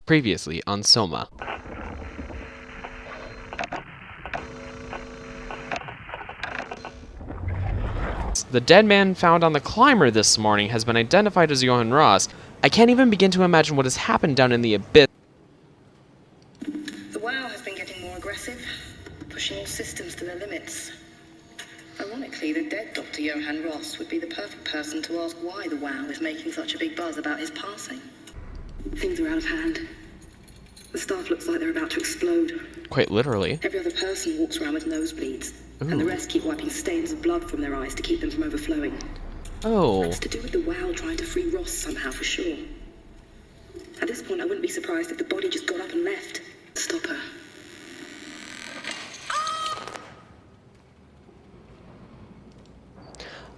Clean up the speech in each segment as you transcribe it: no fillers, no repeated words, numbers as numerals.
Previously on Soma. The dead man found on the climber this morning has been identified as Johann Ross. I can't even begin to imagine what has happened down in the abyss. The WoW has been getting more aggressive, pushing all systems to their limits. Ironically, the dead Dr. Johann Ross would be the perfect person to ask why the WoW is making such a big buzz about his passing. Things are out of hand. The staff looks like they're about to explode. Quite literally. Every other person walks around with nosebleeds, and the rest keep wiping stains of blood from their eyes to keep them from overflowing. Oh. It's to do with the WoW trying to free Ross somehow, for sure. At this point, I wouldn't be surprised if the body just got up and left. Stop her.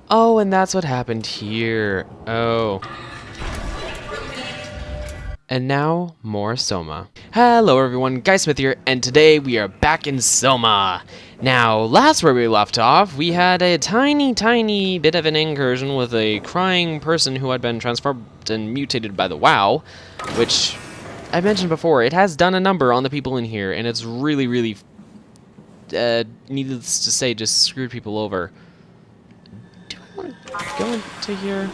Oh, and that's what happened here. Oh. And now, more Soma. Hello everyone, Guysmith here, and today we are back in Soma. Now, last where we left off, we had a tiny bit of an incursion with a crying person who had been transformed and mutated by the WoW, which, I mentioned before, it has done a number on the people in here, and it's really, needless to say, just screwed people over. Do I want to go into here?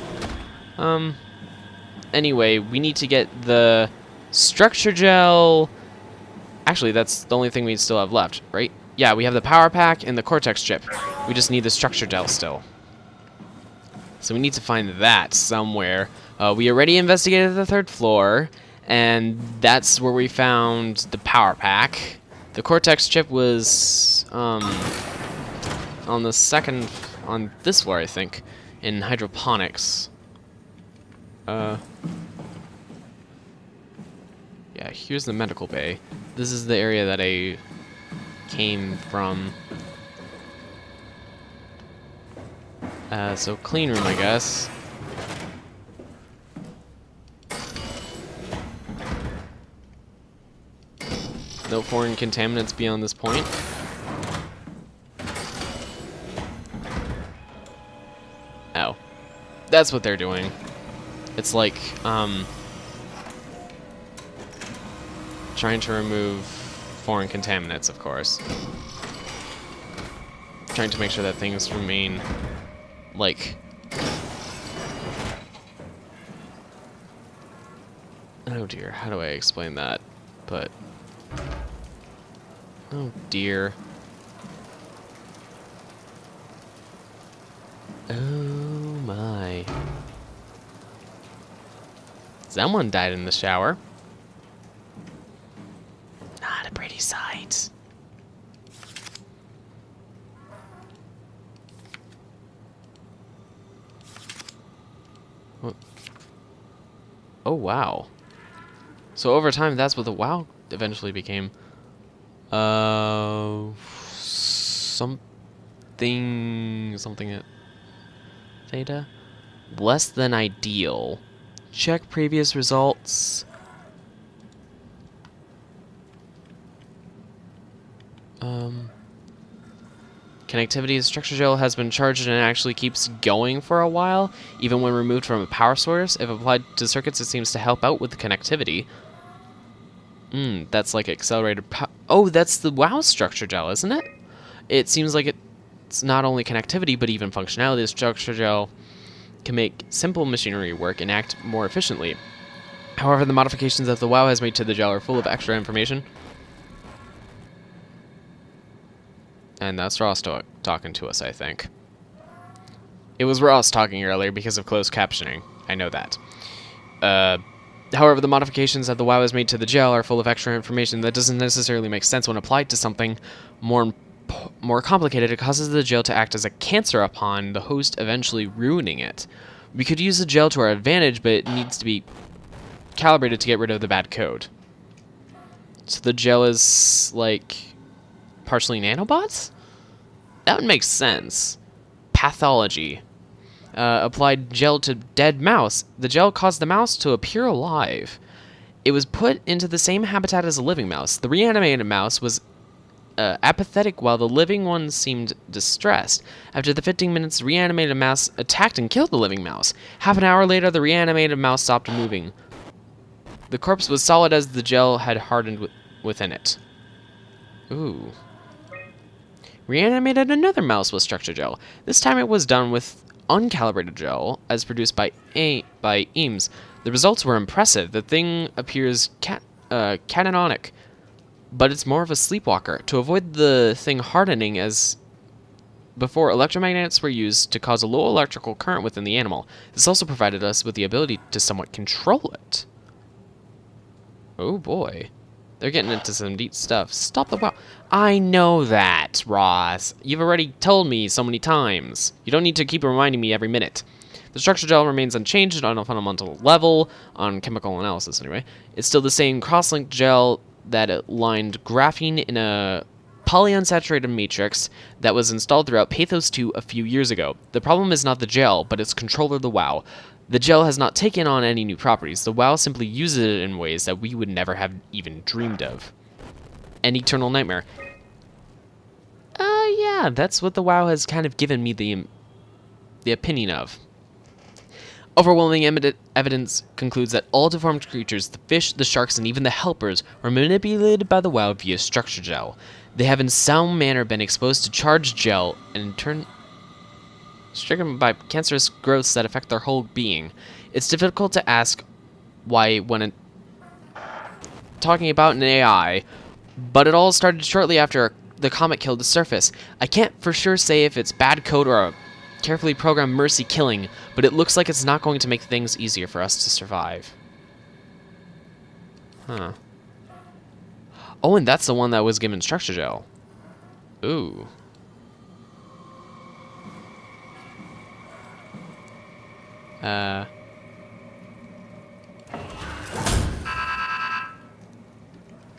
Anyway, we need to get the structure gel. Actually, that's the only thing we still have left, right? Yeah, we have the power pack and the cortex chip. We just need the structure gel still. So we need to find that somewhere. We already investigated the third floor, and that's where we found the power pack. The cortex chip was on this floor, I think, in hydroponics. Yeah, here's the medical bay. This is the area that I came from. So clean room, I guess. No foreign contaminants beyond this point. Oh. That's what they're doing. It's like, trying to remove foreign contaminants, of course. Trying to make sure that things remain, like... Oh dear, how do I explain that? But... Oh dear. Oh my. Someone died in the shower. Not a pretty sight. What? Oh, wow. So over time, that's what the WoW eventually became. Something at Theta? Less than ideal. Check previous results. Connectivity structure gel has been charged and actually keeps going for a while, even when removed from a power source. If applied to circuits, it seems to help out with the connectivity. That's like accelerated oh, that's the WoW structure gel, isn't it? It seems like it's not only connectivity, but even functionality. The structure gel can make simple machinery work and act more efficiently. However, the modifications that the WoW has made to the gel are full of extra information. And that's Ross talking to us, I think. It was Ross talking earlier because of closed captioning. I know that. However, the modifications that the WoW has made to the gel are full of extra information that doesn't necessarily make sense when applied to something more complicated. It causes the gel to act as a cancer upon the host, eventually ruining it. We could use the gel to our advantage, but it needs to be calibrated to get rid of the bad code. So the gel is, like, partially nanobots? That would make sense. Pathology. Applied gel to dead mouse. The gel caused the mouse to appear alive. It was put into the same habitat as a living mouse. The reanimated mouse was apathetic while the living one seemed distressed. After the 15 minutes, the reanimated mouse attacked and killed the living mouse. Half an hour later, the reanimated mouse stopped moving. The corpse was solid as the gel had hardened within it. Ooh. Reanimated another mouse with structure gel. This time it was done with uncalibrated gel, as produced by Eames. The results were impressive. The thing appears catatonic, but it's more of a sleepwalker. To avoid the thing hardening as before, electromagnets were used to cause a low electrical current within the animal. This also provided us with the ability to somewhat control it. Oh boy. They're getting into some deep stuff. Stop the wow. I know that, Ross. You've already told me so many times. You don't need to keep reminding me every minute. The structure gel remains unchanged on a fundamental level, on chemical analysis anyway. It's still the same cross-linked gel that lined graphene in a polyunsaturated matrix that was installed throughout Pathos 2 a few years ago. The problem is not the gel, but its controller, the WoW. The gel has not taken on any new properties. The WoW simply uses it in ways that we would never have even dreamed of. An eternal nightmare. Yeah, that's what the WoW has kind of given me the opinion of. Overwhelming evidence concludes that all deformed creatures, the fish, the sharks, and even the helpers, were manipulated by the WoW via structure gel. They have in some manner been exposed to charged gel and in turn stricken by cancerous growths that affect their whole being. It's difficult to ask why when talking about an AI, but it all started shortly after the comet killed the surface. I can't for sure say if it's bad code or a carefully programmed mercy killing, but it looks like it's not going to make things easier for us to survive. Huh. Oh, and that's the one that was given structure gel. Ooh.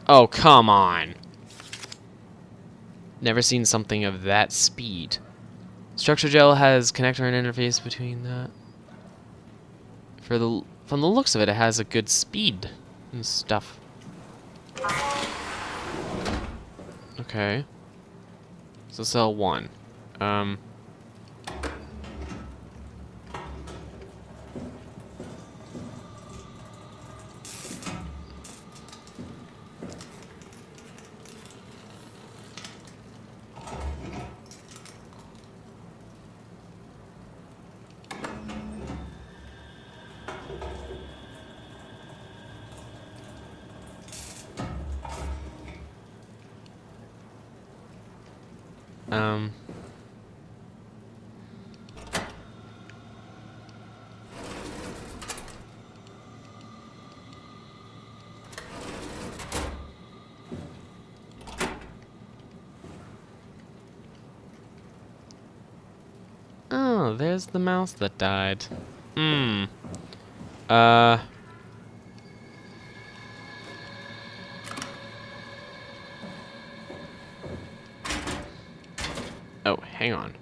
Oh, come on. Never seen something of that speed. Structure gel has connector and interface between that. From the looks of it, it has a good speed and stuff. Okay. So cell 1. Oh, there's the mouse that died. Oh, hang on.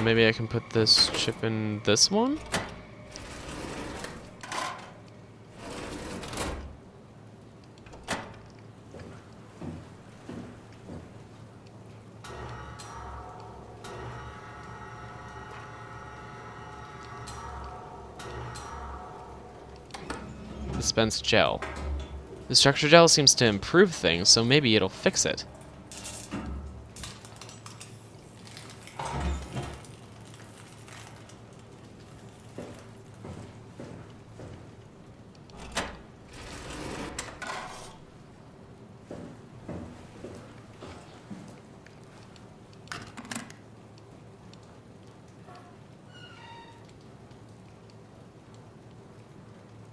Maybe I can put this chip in this one? Dispense gel. The structure gel seems to improve things, so maybe it'll fix it.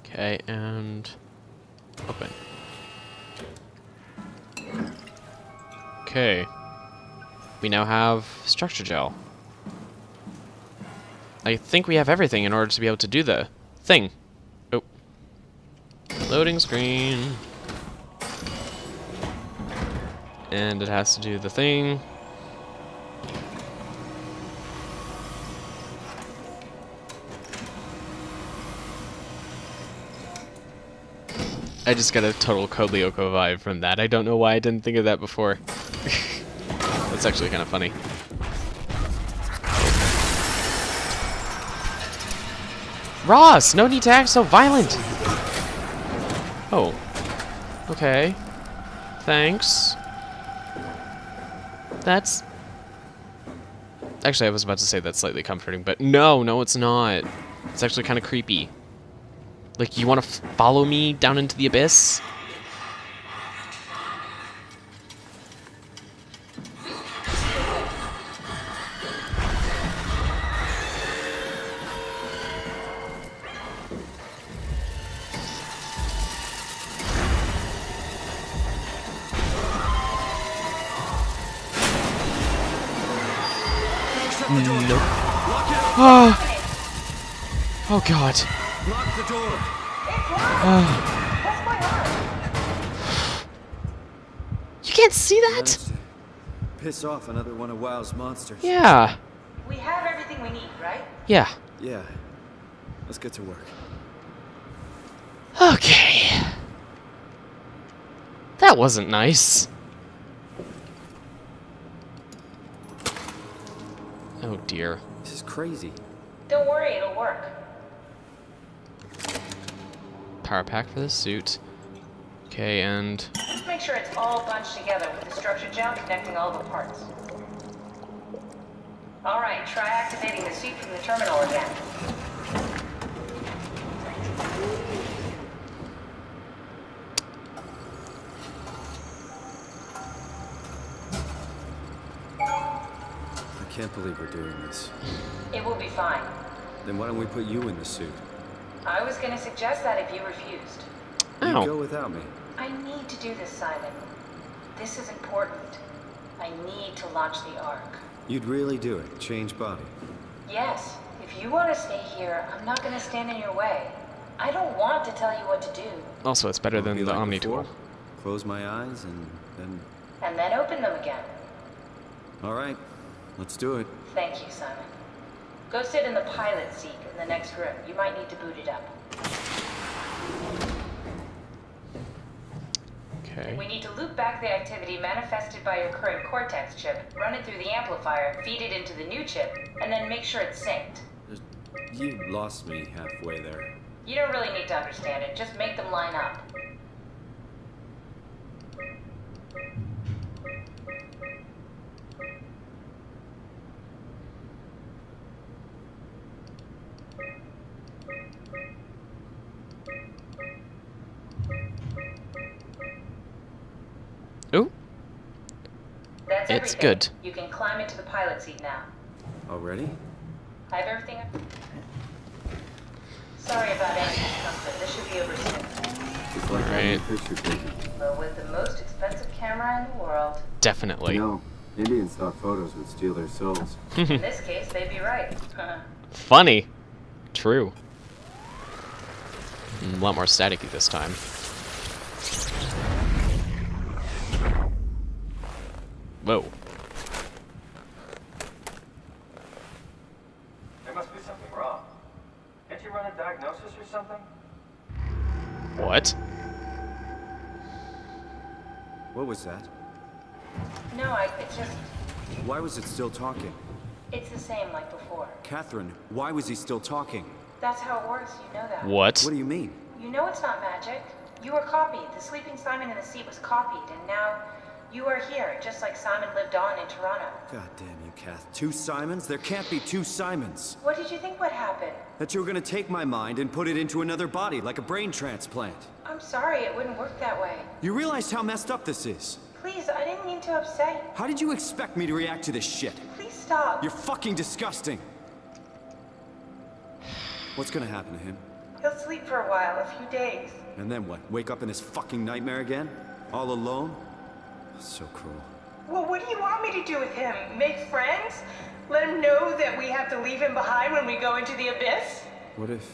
Okay, and open. Okay. We now have structure gel. I think we have everything in order to be able to do the thing. Oh. Loading screen. And it has to do the thing. I just got a total Code Lyoko vibe from that. I don't know why I didn't think of that before. That's actually kind of funny. Ross, no need to act so violent. Oh. Okay. Thanks. That's... Actually, I was about to say that's slightly comforting, but no, it's not. It's actually kind of creepy. Like, you want to follow me down into the abyss? Nope. Oh god. Lock the door. You can't see that? Managed to piss off another one of WoW's monsters. Yeah. We have everything we need, right? Yeah. Yeah. Let's get to work. Okay. That wasn't nice. Oh dear. This is crazy. Don't worry, it'll work. Power pack for the suit. Okay, and... Just make sure it's all bunched together with the structure gel connecting all the parts. Alright, try activating the suit from the terminal again. I can't believe we're doing this. It will be fine. Then why don't we put you in the suit? I was gonna suggest that if you refused. You Ow. go without me. I need to do this, Simon. This is important. I need to launch the Ark. You'd really do it. Change body. Yes, if you want to stay here, I'm not gonna stand in your way. I don't want to tell you what to do. Also, it's better Won't than be the like Omni before. tool. Close my eyes and And then open them again. all right. Let's do it. Thank you, Simon. Go sit in the pilot seat in the next room. You might need to boot it up. Okay. We need to loop back the activity manifested by your current Cortex chip, run it through the amplifier, feed it into the new chip, and then make sure it's synced. You lost me halfway there. You don't really need to understand it, just make them line up. Ooh, That's It's everything. good. You can climb into the pilot seat now. Already? I have everything. Sorry about any discomfort. This should be over soon. It's like Right. having a picture taken. But with the most expensive camera in the world, definitely. No, Indian stock photos would steal their souls. in this case, they'd be right. Funny. True. A lot more staticky this time. Whoa. There must be something wrong. Can't you run a diagnosis or something? What? What was that? No, it's just, Why was it still talking? it's the same like before. Catherine, why was he still talking? That's how it works, you know that. What? What do you mean? You know it's not magic. You were copied. The sleeping Simon in the seat was copied, and now you are here, just like Simon lived on in Toronto. God damn you, Kath. 2 Simons? There can't be 2 Simons. What did you think would happen? That you were gonna take my mind and put it into another body, like a brain transplant. I'm sorry, it wouldn't work that way. You realize how messed up this is? Please, I didn't mean to upset you. How did you expect me to react to this shit? Please stop. You're fucking disgusting. What's gonna happen to him? He'll sleep for a while, a few days. And then what? Wake up in this fucking nightmare again? All alone? So cruel. Well, what do you want me to do with him? Make friends? Let him know that we have to leave him behind when we go into the abyss? What if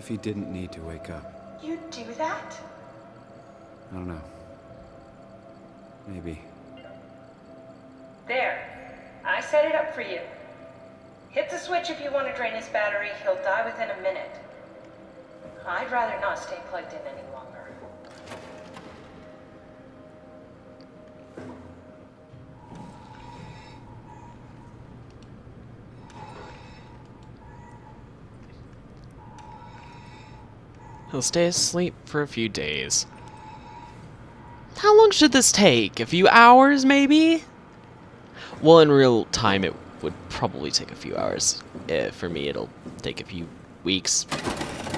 he didn't need to wake up? You'd do that? I don't know. Maybe. There. I set it up for you. Hit the switch if you want to drain his battery. He'll die within a minute. I'd rather not stay plugged in any longer. He'll stay asleep for a few days. How long should this take? A few hours, maybe? Well, in real time, it would probably take a few hours. For me, it'll take a few weeks,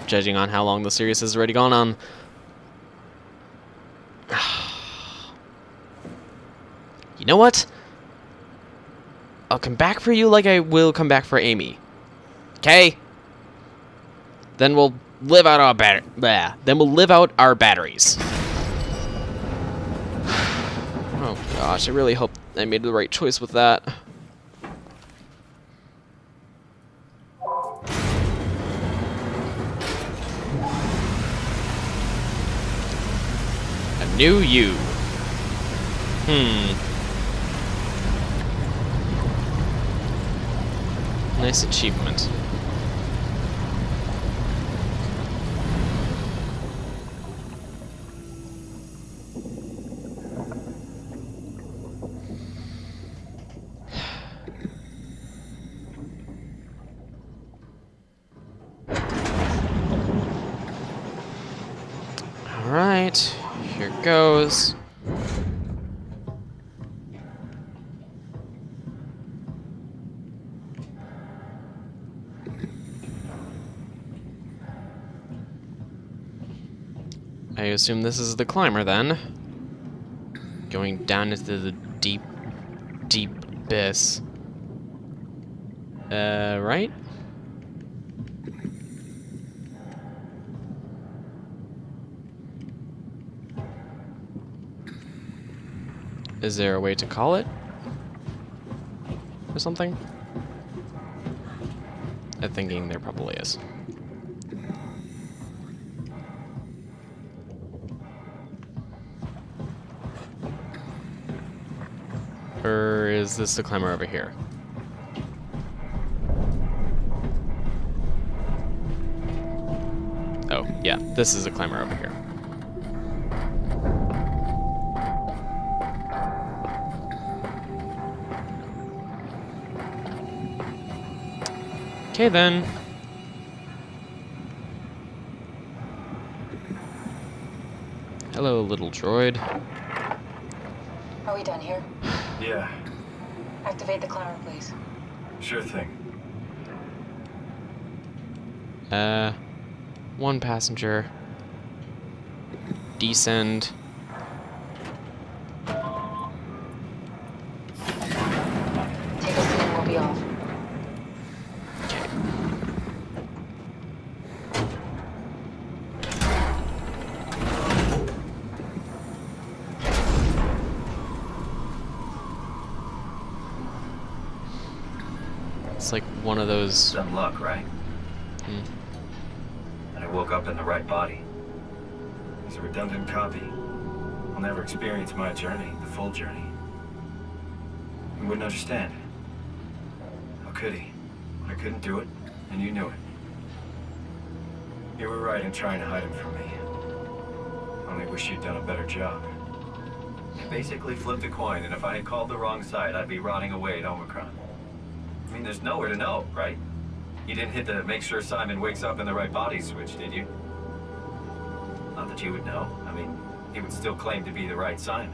judging on how long the series has already gone on. You know what? I'll come back for you like I will come back for Amy. Okay? Then we'll live out our batteries. Oh gosh, I really hope I made the right choice with that. A new you. Nice achievement. Alright, here goes. I assume this is the climber then. Going down into the deep, deep abyss. Right? Is there a way to call it? Or something? I'm thinking there probably is. Or is this the climber over here? Oh, yeah, this is the climber over here. Okay then. Hello, little droid. Are we done here? Yeah, Activate the climber, please. sure thing. One passenger. Descend. Take a seat and we'll be off. Okay. It's like one of those. Some luck, right? And I woke up in the right body. It's a redundant copy. I'll never experience my journey, the full journey. He wouldn't understand. How could he? I couldn't do it, and you knew it. You were right in trying to hide him from me. Only wish you'd done a better job. You basically flipped a coin, and if I had called the wrong side, I'd be rotting away at Omicron. I mean, there's nowhere to know, right? You didn't hit the make sure Simon wakes up in the right body switch, did you? Not that you would know. I mean, he would still claim to be the right Simon.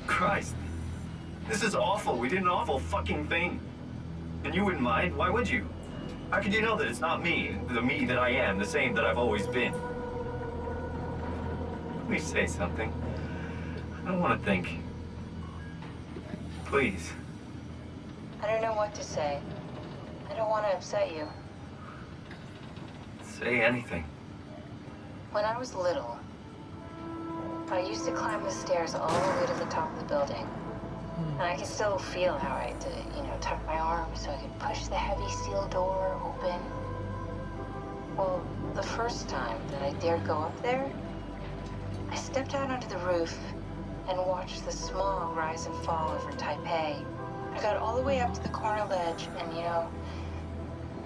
Christ. This is awful. We did an awful fucking thing. And you wouldn't mind? Why would you? How could you know that it's not me, the me that I am, the same that I've always been? Please say something. I don't want to think. Please. I don't know what to say. I don't want to upset you. Say anything. When I was little, I used to climb the stairs all the way to the top of the building. And I can still feel how I had to, tuck my arms so I could push the heavy steel door open. Well, the first time that I dared go up there, I stepped out onto the roof and watched the smog rise and fall over Taipei. I got all the way up to the corner ledge and,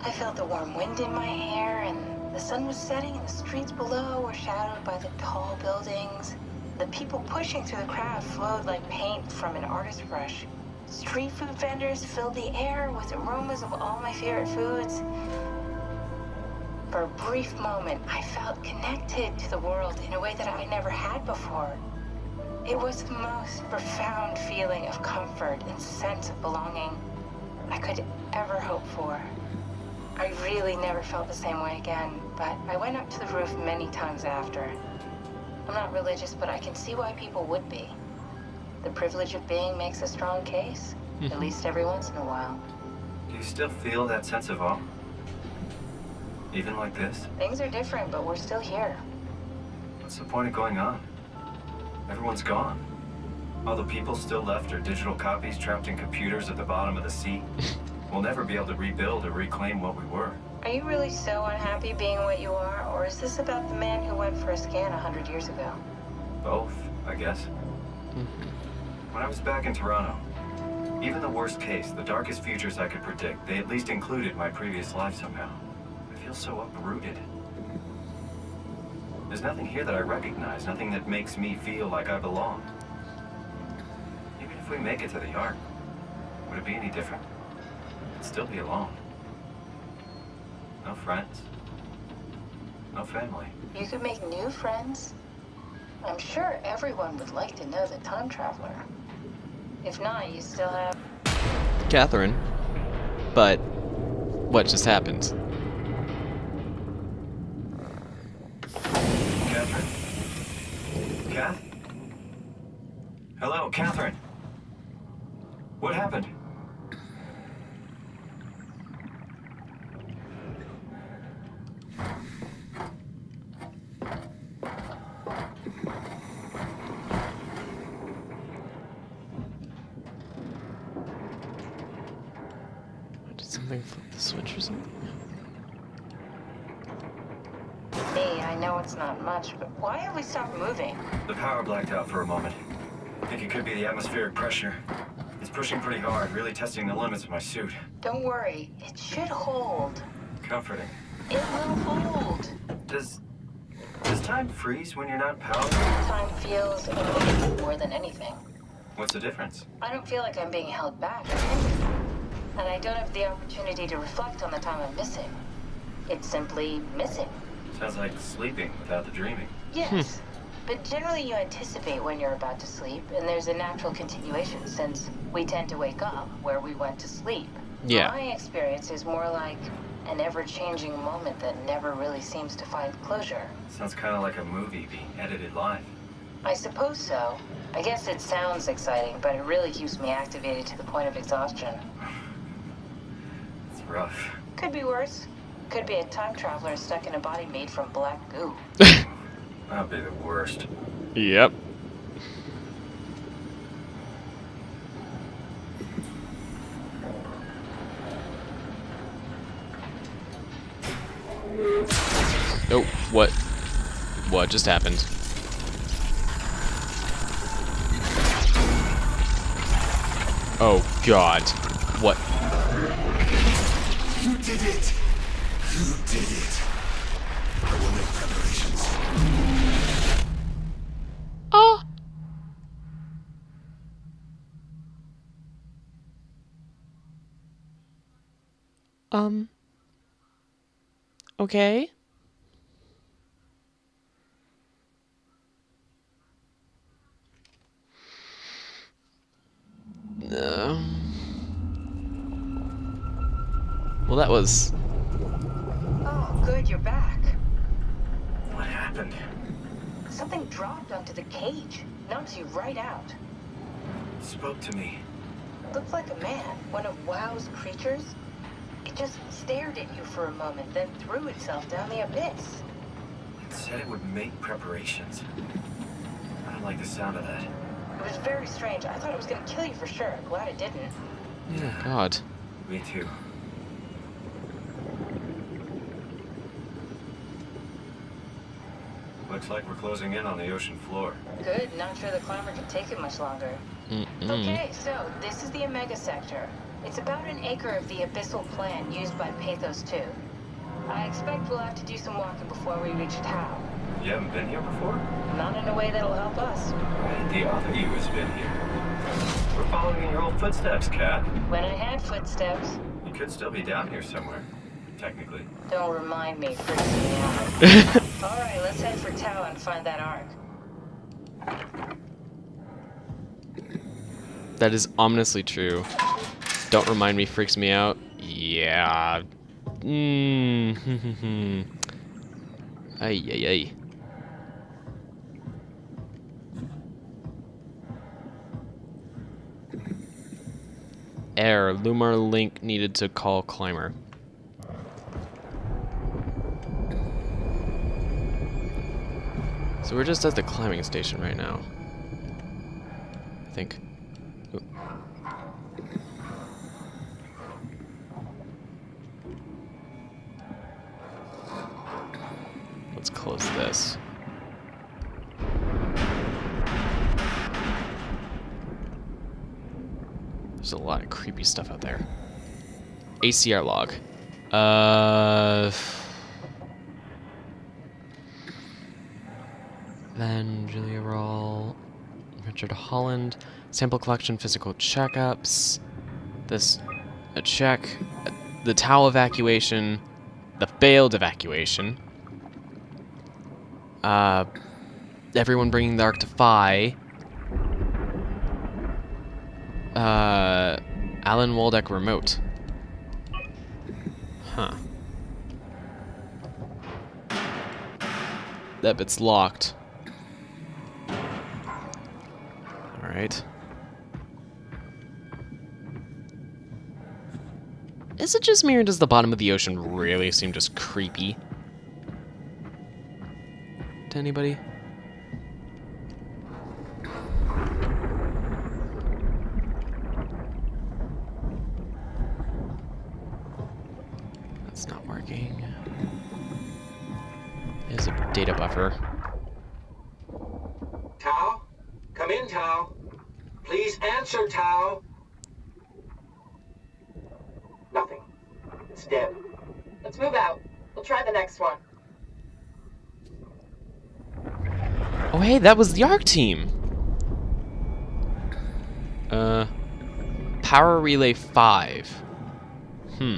I felt the warm wind in my hair and the sun was setting and the streets below were shadowed by the tall buildings. The people pushing through the crowd flowed like paint from an artist's brush. Street food vendors filled the air with aromas of all my favorite foods. For a brief moment, I felt connected to the world in a way that I never had before. It was the most profound feeling of comfort and sense of belonging I could ever hope for. I really never felt the same way again, but I went up to the roof many times after. I'm not religious, but I can see why people would be. The privilege of being makes a strong case, at least every once in a while. Do you still feel that sense of awe? Even like this? Things are different, but we're still here. What's the point of going on? Everyone's gone. All the people still left are digital copies trapped in computers at the bottom of the sea. We'll never be able to rebuild or reclaim what we were. Are you really so unhappy being what you are, or is this about the man who went for a scan 100 years ago? Both, I guess. When I was back in Toronto, even the worst case, the darkest futures I could predict, they at least included my previous life somehow. I feel so uprooted. There's nothing here that I recognize, nothing that makes me feel like I belong. Even if we make it to the Ark, would it be any different? I'd still be alone. No friends. No family. You could make new friends. I'm sure everyone would like to know the time traveler. If not, you still have... Catherine. But what just happened? Catherine? Kath? Hello, Catherine. What happened? Did something flip the switch or something? Hey, I know it's not much, but why have we stopped moving? The power blacked out for a moment. I think it could be the atmospheric pressure. It's pushing pretty hard, really testing the limits of my suit. Don't worry, it should hold. Comforting. It will hold. Does time freeze when you're not powered? Time feels emotional more than anything. What's the difference? I don't feel like I'm being held back or hindered. And I don't have the opportunity to reflect on the time I'm missing. It's simply missing. Sounds like sleeping without the dreaming. Yes. But generally you anticipate when you're about to sleep, and there's a natural continuation since we tend to wake up where we went to sleep. Yeah. My experience is more like an ever-changing moment that never really seems to find closure. Sounds kind of like a movie being edited live. I suppose so. I guess it sounds exciting, but it really keeps me activated to the point of exhaustion. It's rough. Could be worse. Could be a time traveler stuck in a body made from black goo. That'd be the worst. Yep. Oh, what? What just happened? Oh, God. What? You did it! You did it! I will make preparations. Oh. Okay. Well, that was... Oh, good, you're back. What happened? Something dropped onto the cage. Knocks you right out. It spoke to me. Looked like a man, one of WoW's creatures. It just stared at you for a moment, then threw itself down the abyss. It said it would make preparations. I don't like the sound of that. It was very strange. I thought it was gonna kill you for sure. Glad it didn't. Oh, God. Me too. Looks like we're closing in on the ocean floor. Good, not sure the climber can take it much longer. Okay, so this is the Omega Sector. It's about an acre of the abyssal plant used by Pathos 2. I expect we'll have to do some walking before we reach Tau. You haven't been here before? Not in a way that'll help us. The other you has been here. We're following in your old footsteps, Kat. When I had footsteps. You could still be down here somewhere. technically. Don't remind me, freaks me out. Alright, let's head for Tau and find that arc. That is ominously true. Don't remind me freaks me out. Yeah. Ay, ay, ay. Error. Lumar link needed to call climber. So we're just at the climbing station right now. I think. Ooh. Let's close this. There's a lot of creepy stuff out there. ACR log. Then Julia Roll, Richard Holland, sample collection, physical checkups. This, a check, the Tau evacuation, the failed evacuation. Everyone bringing the Ark to Phi. Alan Waldeck remote. Huh. That bit's locked. Alright. Is it just me or does the bottom of the ocean really seem just creepy? To anybody? That's not working. There's a data buffer. Tau? Come in, Tau. Please answer, Tau. Nothing. It's dead. Let's move out. We'll try the next one. Oh hey, that was the ARC team! Power Relay 5. I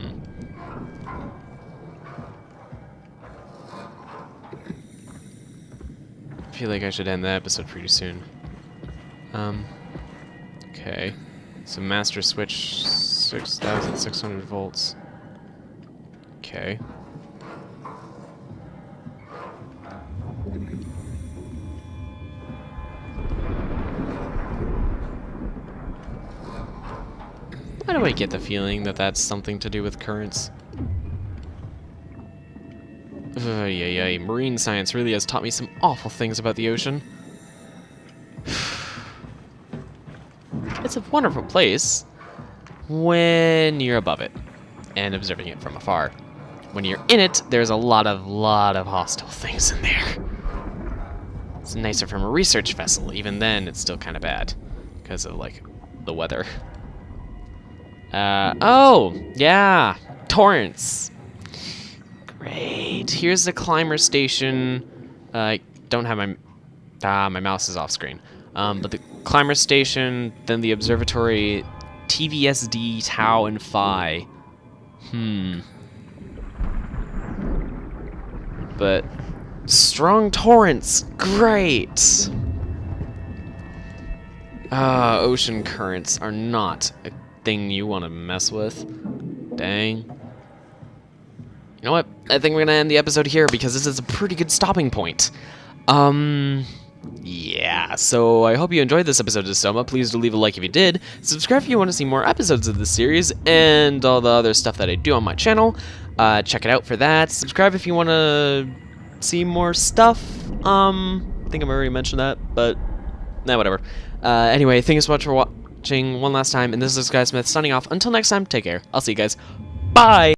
feel like I should end the episode pretty soon. Okay. So master switch 6,600 volts. Okay. Why do I get the feeling that that's something to do with currents? Yeah, marine science really has taught me some awful things about the ocean. It's a wonderful place when you're above it and observing it from afar. When you're in it, there's a lot of hostile things in there. It's nicer from a research vessel. Even then, it's still kind of bad because of, like, the weather. Oh, yeah, torrents. Great. Here's the climber station. I don't have my mouse is off screen. But the climber station, then the observatory, TVSD, Tau, and Phi. But strong torrents, great. Ocean currents are not a thing you want to mess with. Dang. You know what? I think we're gonna end the episode here because this is a pretty good stopping point. Yeah, so I hope you enjoyed this episode of Soma. Please do leave a like if you did. Subscribe if you want to see more episodes of this series and all the other stuff that I do on my channel. Check it out for that. Subscribe if you want to see more stuff. I think I've already mentioned that, but nah, whatever. Anyway, thank you so much for watching one last time, and this is Guy Smith signing off. Until next time, take care. I'll see you guys. Bye!